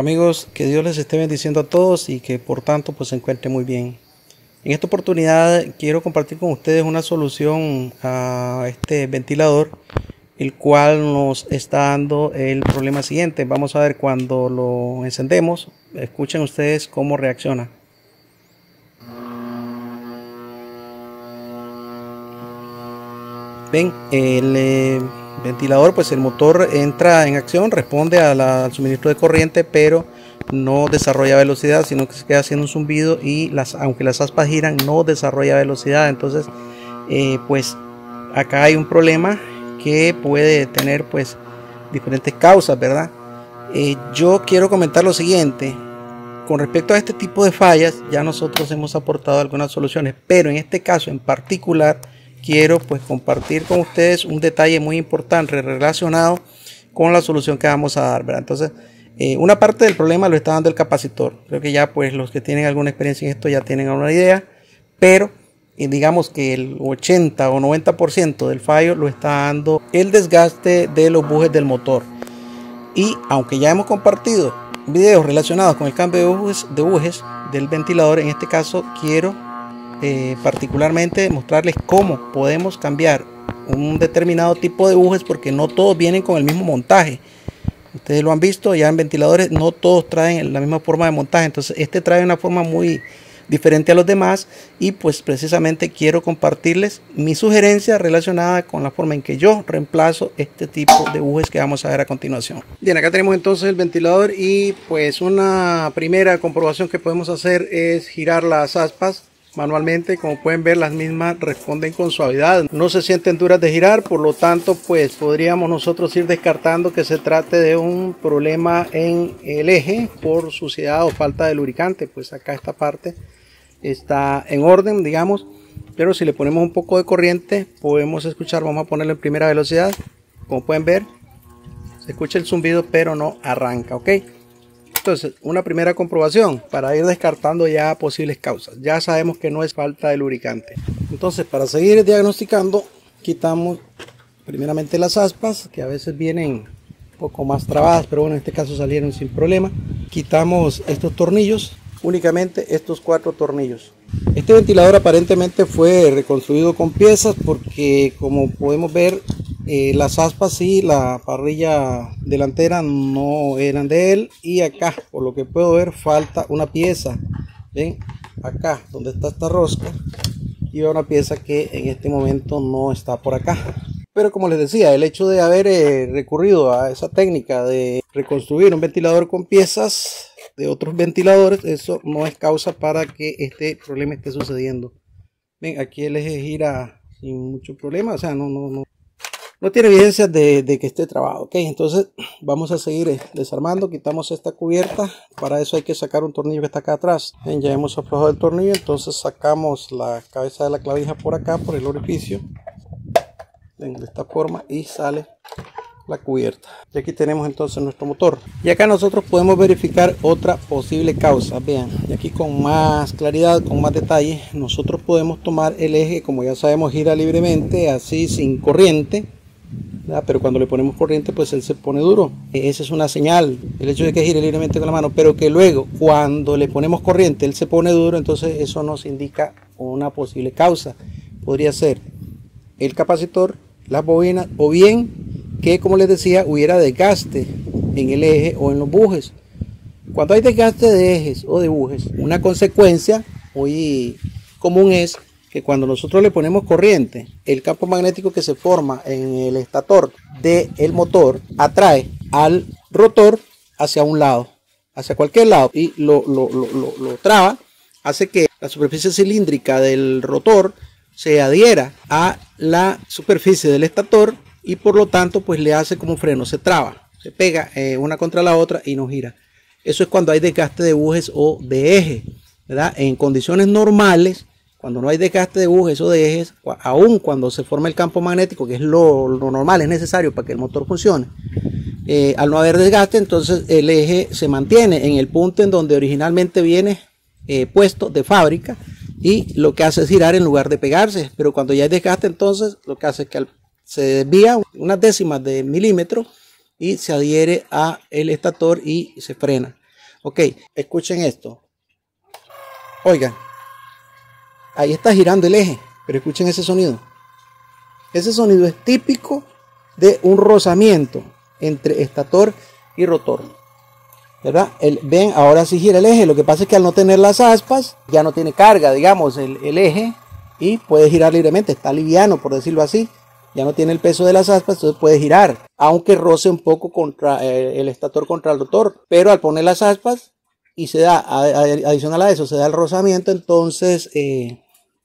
Amigos, que Dios les esté bendiciendo a todos y que por tanto pues se encuentren muy bien. En esta oportunidad quiero compartir con ustedes una solución a este ventilador, el cual nos está dando el problema siguiente. Vamos a ver cuando lo encendemos. Escuchen ustedes cómo reacciona. Ven, el ventilador, pues el motor entra en acción, responde al suministro de corriente, pero no desarrolla velocidad, sino que se queda haciendo un zumbido y aunque las aspas giran, no desarrolla velocidad. Entonces pues acá hay un problema que puede tener pues diferentes causas, ¿verdad? Yo quiero comentar lo siguiente. Con respecto a este tipo de fallas, ya nosotros hemos aportado algunas soluciones, pero en este caso en particular quiero pues compartir con ustedes un detalle muy importante relacionado con la solución que vamos a dar, ¿verdad? Entonces, una parte del problema lo está dando el capacitor. Creo que ya pues los que tienen alguna experiencia en esto ya tienen alguna idea, pero digamos que el 80 o 90% del fallo lo está dando el desgaste de los bujes del motor. Y aunque ya hemos compartido videos relacionados con el cambio de bujes del ventilador, en este caso quiero particularmente mostrarles cómo podemos cambiar un determinado tipo de bujes, porque no todos vienen con el mismo montaje. Ustedes lo han visto ya en ventiladores, no todos traen la misma forma de montaje. Entonces este trae una forma muy diferente a los demás, y pues precisamente quiero compartirles mi sugerencia relacionada con la forma en que yo reemplazo este tipo de bujes que vamos a ver a continuación. Bien, acá tenemos entonces el ventilador, y pues una primera comprobación que podemos hacer es girar las aspas manualmente. Como pueden ver, las mismas responden con suavidad, no se sienten duras de girar, por lo tanto pues podríamos nosotros ir descartando que se trate de un problema en el eje por suciedad o falta de lubricante. Pues acá esta parte está en orden, digamos, pero si le ponemos un poco de corriente podemos escuchar. Vamos a ponerlo en primera velocidad. Como pueden ver, se escucha el zumbido pero no arranca, ok. Entonces, una primera comprobación para ir descartando ya posibles causas. Ya sabemos que no es falta de lubricante. Entonces, para seguir diagnosticando, quitamos primeramente las aspas, que a veces vienen un poco más trabadas, pero bueno, en este caso salieron sin problema. Quitamos estos tornillos, únicamente estos 4 tornillos. Este ventilador aparentemente fue reconstruido con piezas, porque como podemos ver, las aspas y la parrilla delantera no eran de él, y acá por lo que puedo ver falta una pieza. Ven acá donde está esta rosca, y una pieza que en este momento no está por acá. Pero como les decía, el hecho de haber recurrido a esa técnica de reconstruir un ventilador con piezas de otros ventiladores, eso no es causa para que este problema esté sucediendo. Ven, aquí el eje gira sin mucho problema, o sea, no tiene evidencia de que esté trabado, ok. Entonces vamos a seguir desarmando. Quitamos esta cubierta. Para eso hay que sacar un tornillo que está acá atrás. Ven, ya hemos aflojado el tornillo, entonces sacamos la cabeza de la clavija por acá, por el orificio. Ven, de esta forma, y sale la cubierta. Y aquí tenemos entonces nuestro motor. Y acá nosotros podemos verificar otra posible causa. Vean, y aquí con más claridad, con más detalle, nosotros podemos tomar el eje. Como ya sabemos, gira libremente, así sin corriente, ¿verdad? Pero cuando le ponemos corriente, pues él se pone duro. Esa es una señal, el hecho de que gire libremente con la mano, pero que luego cuando le ponemos corriente él se pone duro. Entonces eso nos indica una posible causa. Podría ser el capacitor, las bobinas, o bien que, como les decía, hubiera desgaste en el eje o en los bujes. Cuando hay desgaste de ejes o de bujes, una consecuencia muy común es que cuando nosotros le ponemos corriente, el campo magnético que se forma en el estator del motor atrae al rotor hacia un lado, hacia cualquier lado, y lo traba, hace que la superficie cilíndrica del rotor se adhiera a la superficie del estator, y por lo tanto pues le hace como un freno, se traba, se pega una contra la otra y no gira. Eso es cuando hay desgaste de bujes o de eje, ¿verdad? En condiciones normales, cuando no hay desgaste de bujes o de ejes, aun cuando se forma el campo magnético, que es lo normal, es necesario para que el motor funcione, al no haber desgaste, entonces el eje se mantiene en el punto en donde originalmente viene puesto de fábrica, y lo que hace es girar en lugar de pegarse. Pero cuando ya hay desgaste, entonces lo que hace es que se desvía unas décimas de milímetro y se adhiere a el estator y se frena. Ok, escuchen esto. Oigan, ahí está girando el eje, pero escuchen ese sonido. Ese sonido es típico de un rozamiento entre estator y rotor, ¿verdad? Ven, ahora sí gira el eje. Lo que pasa es que al no tener las aspas, ya no tiene carga, digamos, el eje, y puede girar libremente. Está liviano, por decirlo así. Ya no tiene el peso de las aspas, entonces puede girar, aunque roce un poco contra el estator contra el rotor. Pero al poner las aspas y se da, adicional a eso, se da el rozamiento, entonces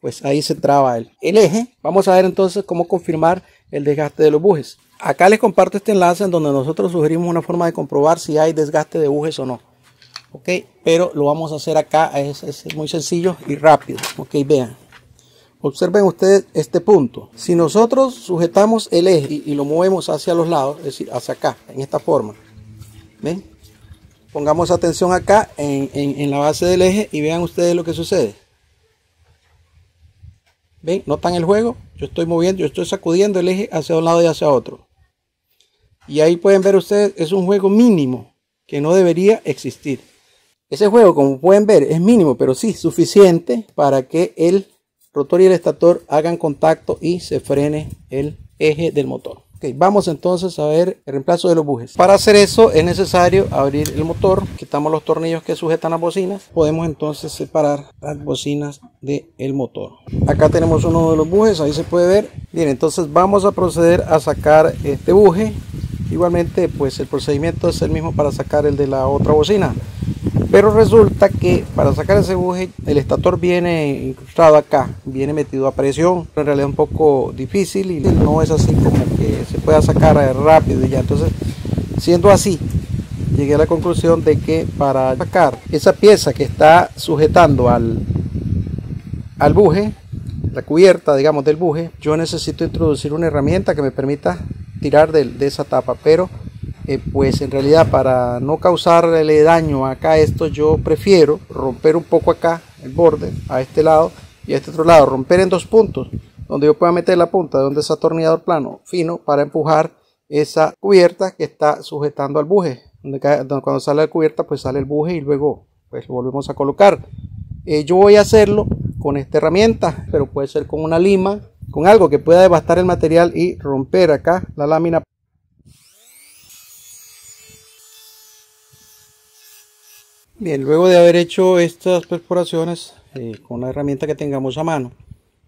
pues ahí se traba el eje. Vamos a ver entonces cómo confirmar el desgaste de los bujes. Acá les comparto este enlace en donde nosotros sugerimos una forma de comprobar si hay desgaste de bujes o no. Ok, pero lo vamos a hacer acá, es muy sencillo y rápido. Ok, vean. Observen ustedes este punto. Si nosotros sujetamos el eje y lo movemos hacia los lados, es decir, hacia acá, en esta forma, ¿ven? Pongamos atención acá en la base del eje y vean ustedes lo que sucede. ¿Ven? ¿Notan el juego? Yo estoy moviendo, yo estoy sacudiendo el eje hacia un lado y hacia otro. Y ahí pueden ver ustedes, es un juego mínimo que no debería existir. Ese juego, como pueden ver, es mínimo, pero sí suficiente para que el rotor y el estator hagan contacto y se frene el eje del motor. Ok, vamos entonces a ver el reemplazo de los bujes. Para hacer eso es necesario abrir el motor, quitamos los tornillos que sujetan las bocinas. Podemos entonces separar las bocinas del motor. Acá tenemos uno de los bujes, ahí se puede ver. Bien, entonces vamos a proceder a sacar este buje. Igualmente pues el procedimiento es el mismo para sacar el de la otra bocina. Pero resulta que para sacar ese buje el estator viene incrustado acá, viene metido a presión. En realidad es un poco difícil y no es así como que se pueda sacar rápido y ya. Entonces, siendo así, llegué a la conclusión de que para sacar esa pieza que está sujetando al buje, la cubierta, digamos, del buje, yo necesito introducir una herramienta que me permita tirar de esa tapa, pero pues en realidad para no causarle daño acá a esto, yo prefiero romper un poco acá el borde a este lado y a este otro lado, romper en dos puntos donde yo pueda meter la punta de un desatornillador plano fino para empujar esa cubierta que está sujetando al buje, donde cuando sale la cubierta pues sale el buje y luego pues lo volvemos a colocar. Yo voy a hacerlo con esta herramienta, pero puede ser con una lima, con algo que pueda devastar el material y romper acá la lámina. Bien, luego de haber hecho estas perforaciones con la herramienta que tengamos a mano,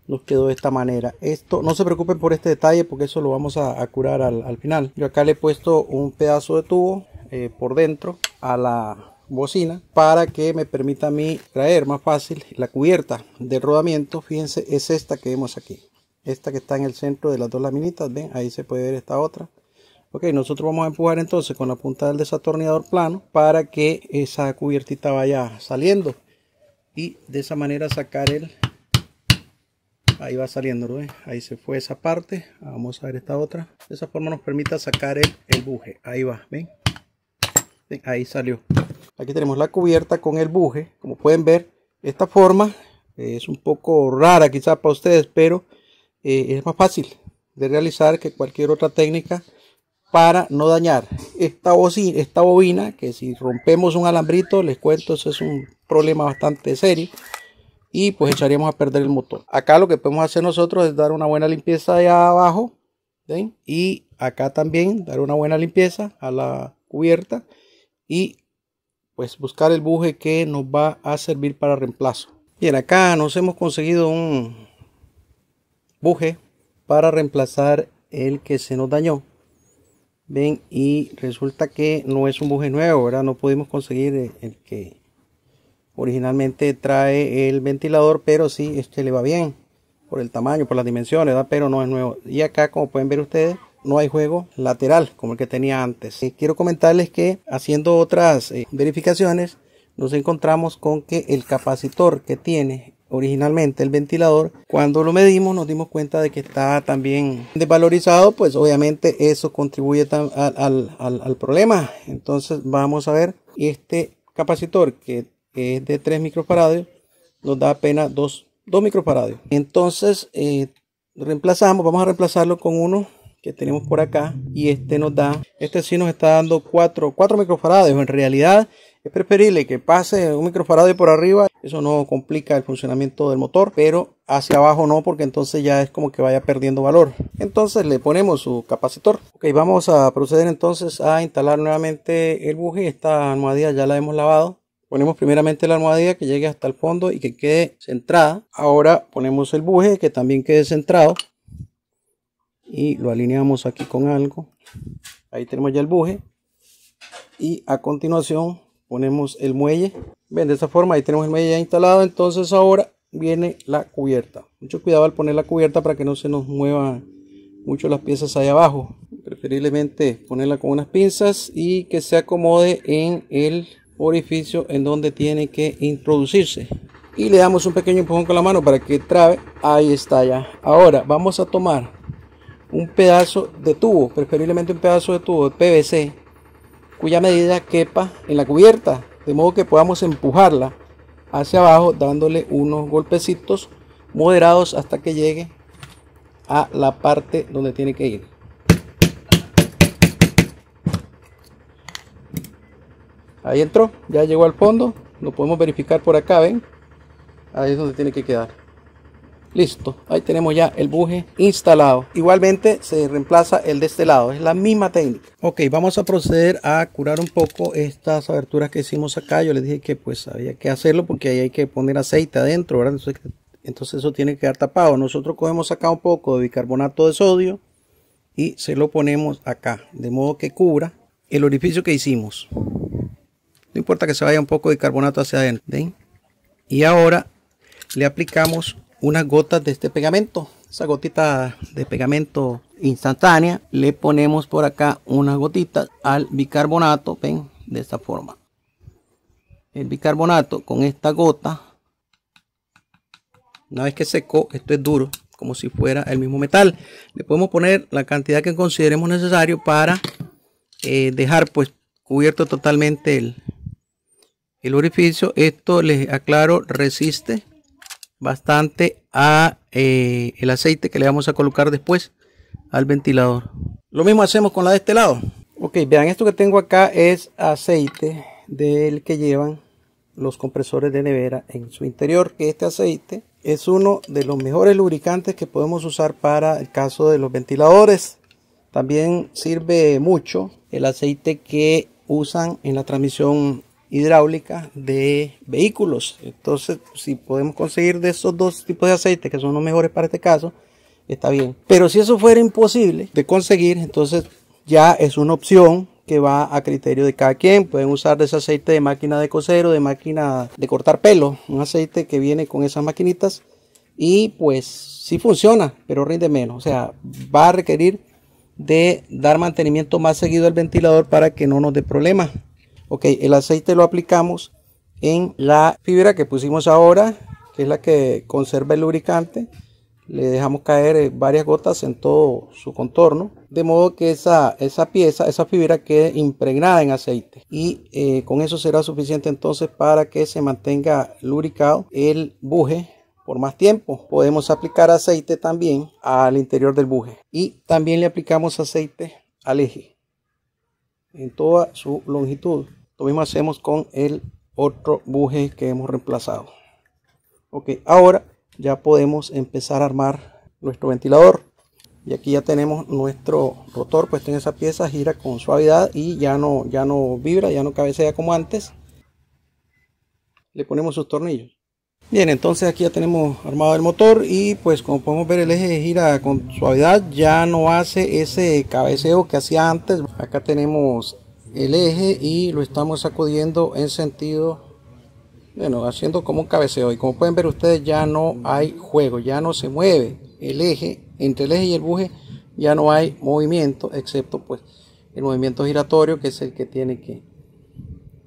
nos quedó de esta manera. Esto, no se preocupen por este detalle porque eso lo vamos a curar al final. Yo acá le he puesto un pedazo de tubo por dentro a la bocina para que me permita a mí traer más fácil la cubierta de rodamiento. Fíjense, es esta que vemos aquí, esta que está en el centro de las dos laminitas. Ven, ahí se puede ver esta otra. Ok, nosotros vamos a empujar entonces con la punta del desatornillador plano para que esa cubiertita vaya saliendo y de esa manera sacar ahí va saliendo, ¿no? Ahí se fue esa parte. Vamos a ver esta otra. De esa forma nos permite sacar el buje. Ahí va, ¿ven? ¿Ven? Ahí salió. Aquí tenemos la cubierta con el buje. Como pueden ver, esta forma es un poco rara quizás para ustedes, pero es más fácil de realizar que cualquier otra técnica para no dañar esta bobina, que si rompemos un alambrito, les cuento, eso es un problema bastante serio y pues echaríamos a perder el motor. Acá lo que podemos hacer nosotros es dar una buena limpieza de abajo, ¿ven? Y acá también dar una buena limpieza a la cubierta y pues buscar el buje que nos va a servir para reemplazo. Bien, acá nos hemos conseguido un buje para reemplazar el que se nos dañó. Ven, y resulta que no es un buje nuevo, ¿verdad? No pudimos conseguir el que originalmente trae el ventilador, pero sí, este le va bien por el tamaño, por las dimensiones, ¿verdad? Pero no es nuevo. Y acá, como pueden ver ustedes, no hay juego lateral como el que tenía antes. Quiero comentarles que haciendo otras verificaciones nos encontramos con que el capacitor que tiene originalmente el ventilador, cuando lo medimos nos dimos cuenta de que está también desvalorizado. Pues obviamente eso contribuye al problema. Entonces vamos a ver, este capacitor que es de 3 microfaradios nos da apenas 2 microfaradios. Entonces vamos a reemplazarlo con uno que tenemos por acá y este nos da, este sí nos está dando 4 microfaradios. En realidad Es preferible que pase un microfarado por arriba, eso no complica el funcionamiento del motor, pero hacia abajo no, porque entonces ya es como que vaya perdiendo valor. Entonces le ponemos su capacitor. Ok, vamos a proceder entonces a instalar nuevamente el buje. Esta almohadilla ya la hemos lavado. Ponemos primeramente la almohadilla que llegue hasta el fondo y que quede centrada. Ahora ponemos el buje que también quede centrado y lo alineamos aquí con algo. Ahí tenemos ya el buje y a continuación ponemos el muelle. Ven, de esta forma ahí tenemos el muelle ya instalado. Entonces ahora viene la cubierta. Mucho cuidado al poner la cubierta para que no se nos muevan mucho las piezas ahí abajo. Preferiblemente ponerla con unas pinzas y que se acomode en el orificio en donde tiene que introducirse. Y le damos un pequeño empujón con la mano para que trabe. Ahí está ya. Ahora vamos a tomar un pedazo de tubo, preferiblemente un pedazo de tubo de PVC, cuya medida quepa en la cubierta, de modo que podamos empujarla hacia abajo dándole unos golpecitos moderados hasta que llegue a la parte donde tiene que ir. Ahí entró, ya llegó al fondo, lo podemos verificar por acá, ven, ahí es donde tiene que quedar. Listo, ahí tenemos ya el buje instalado. Igualmente se reemplaza el de este lado, es la misma técnica. Ok, vamos a proceder a curar un poco estas aberturas que hicimos acá. Yo les dije que pues había que hacerlo porque ahí hay que poner aceite adentro, ¿verdad? Entonces eso tiene que quedar tapado. Nosotros cogemos acá un poco de bicarbonato de sodio y se lo ponemos acá, de modo que cubra el orificio que hicimos. No importa que se vaya un poco de bicarbonato hacia adentro, ¿ven? Y ahora le aplicamos unas gotas de este pegamento, esa gotita de pegamento instantánea. Le ponemos por acá unas gotitas al bicarbonato, ven, de esta forma. El bicarbonato con esta gota, una vez que secó, esto es duro, como si fuera el mismo metal. Le podemos poner la cantidad que consideremos necesario para dejar pues cubierto totalmente el orificio. Esto, les aclaro, resiste bastante a el aceite que le vamos a colocar después al ventilador. Lo mismo hacemos con la de este lado. Ok, vean, esto que tengo acá es aceite del que llevan los compresores de nevera en su interior. Este aceite es uno de los mejores lubricantes que podemos usar para el caso de los ventiladores. También sirve mucho el aceite que usan en la transmisión hidráulica de vehículos. Entonces, si podemos conseguir de esos dos tipos de aceite que son los mejores para este caso, está bien. Pero si eso fuera imposible de conseguir, entonces ya es una opción que va a criterio de cada quien. Pueden usar de ese aceite de máquina de coser o de máquina de cortar pelo, un aceite que viene con esas maquinitas, y pues sí funciona, pero rinde menos. O sea, va a requerir de dar mantenimiento más seguido al ventilador para que no nos dé problemas. Ok, el aceite lo aplicamos en la fibra que pusimos ahora, que es la que conserva el lubricante. Le dejamos caer varias gotas en todo su contorno, de modo que esa fibra quede impregnada en aceite. Y con eso será suficiente entonces para que se mantenga lubricado el buje por más tiempo. Podemos aplicar aceite también al interior del buje. Y también le aplicamos aceite al eje en toda su longitud. Lo mismo hacemos con el otro buje que hemos reemplazado. Ok, ahora ya podemos empezar a armar nuestro ventilador. Y aquí ya tenemos nuestro rotor puesto en esa pieza, gira con suavidad y ya no vibra, ya no cabecea como antes. Le ponemos sus tornillos. Bien, entonces aquí ya tenemos armado el motor y pues como podemos ver el eje gira con suavidad, ya no hace ese cabeceo que hacía antes. Acá tenemos el eje y lo estamos sacudiendo en sentido, bueno, haciendo como un cabeceo, y como pueden ver ustedes ya no hay juego, ya no se mueve el eje, entre el eje y el buje ya no hay movimiento, excepto pues el movimiento giratorio, que es el que tiene que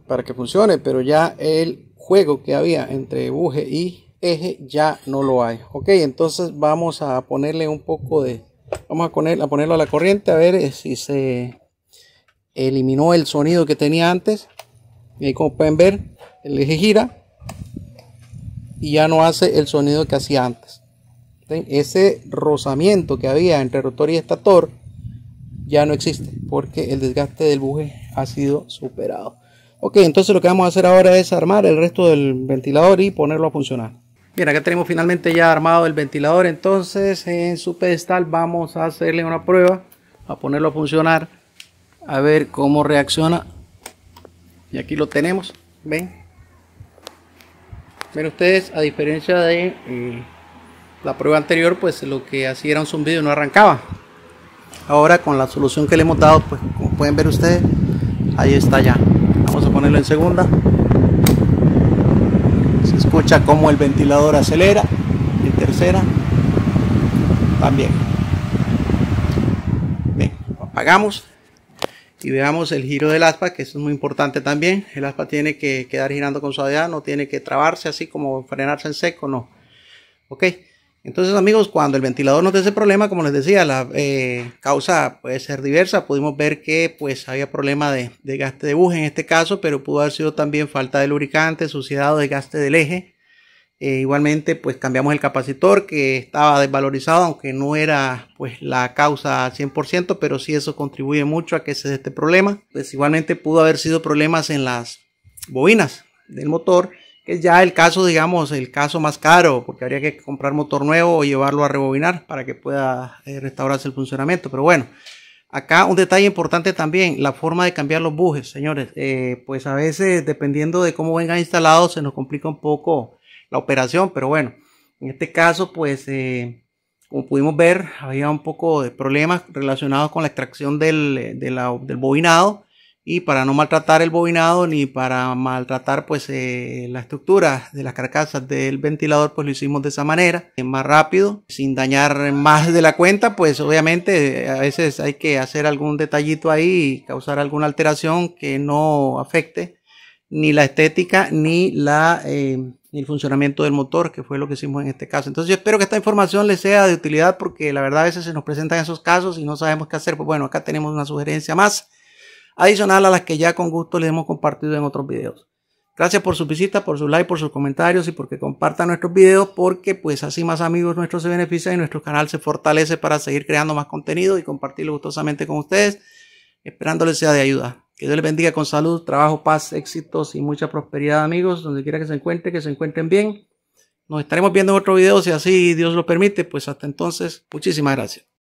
para que funcione, pero ya el juego que había entre buje y eje ya no lo hay. Ok, entonces vamos a ponerle un poco de, vamos a ponerlo a la corriente a ver si se eliminó el sonido que tenía antes. Y como pueden ver, el eje gira y ya no hace el sonido que hacía antes. Ese rozamiento que había entre rotor y estator ya no existe porque el desgaste del buje ha sido superado. Ok, entonces lo que vamos a hacer ahora es armar el resto del ventilador y ponerlo a funcionar. Bien, acá tenemos finalmente ya armado el ventilador. Entonces en su pedestal vamos a hacerle una prueba, a ponerlo a funcionar, a ver cómo reacciona. Y aquí lo tenemos, ven ustedes, a diferencia de la prueba anterior, pues lo que hacía era un zumbido y no arrancaba. Ahora con la solución que le hemos dado, pues como pueden ver ustedes, ahí está ya. Vamos a ponerlo en segunda. Se escucha como el ventilador acelera. En tercera también. Bien, lo apagamos y veamos el giro del aspa, que eso es muy importante también. El aspa tiene que quedar girando con suavidad, no tiene que trabarse así como frenarse en seco, no. Ok, entonces amigos, cuando el ventilador nos dé ese problema, como les decía, la causa puede ser diversa. Pudimos ver que pues había problema de desgaste de buje en este caso, pero pudo haber sido también falta de lubricante, suciedad o desgaste del eje. Igualmente pues cambiamos el capacitor, que estaba desvalorizado, aunque no era pues la causa al 100%, pero sí eso contribuye mucho a que se dé este problema. Pues igualmente pudo haber sido problemas en las bobinas del motor, que es ya el caso, digamos, el caso más caro, porque habría que comprar motor nuevo o llevarlo a rebobinar para que pueda restaurarse el funcionamiento. Pero bueno, acá un detalle importante también, la forma de cambiar los bujes, señores. Pues a veces, dependiendo de cómo vengan instalados, se nos complica un poco la operación, pero bueno, en este caso pues como pudimos ver, había un poco de problemas relacionados con la extracción del bobinado, y para no maltratar el bobinado ni para maltratar pues la estructura de las carcasas del ventilador, pues lo hicimos de esa manera, más rápido, sin dañar más de la cuenta. Pues obviamente a veces hay que hacer algún detallito ahí y causar alguna alteración que no afecte ni la estética ni el funcionamiento del motor, que fue lo que hicimos en este caso. Entonces yo espero que esta información les sea de utilidad, porque la verdad a veces se nos presentan esos casos y no sabemos qué hacer. Pues bueno, acá tenemos una sugerencia más, adicional a las que ya con gusto les hemos compartido en otros videos. Gracias por su visita, por su like, por sus comentarios y porque compartan nuestros videos, porque pues así más amigos nuestros se benefician y nuestro canal se fortalece para seguir creando más contenido y compartirlo gustosamente con ustedes, esperando les sea de ayuda. Que Dios les bendiga con salud, trabajo, paz, éxitos y mucha prosperidad, amigos, donde quiera que se encuentren bien. Nos estaremos viendo en otro video, si así Dios lo permite. Pues hasta entonces, muchísimas gracias.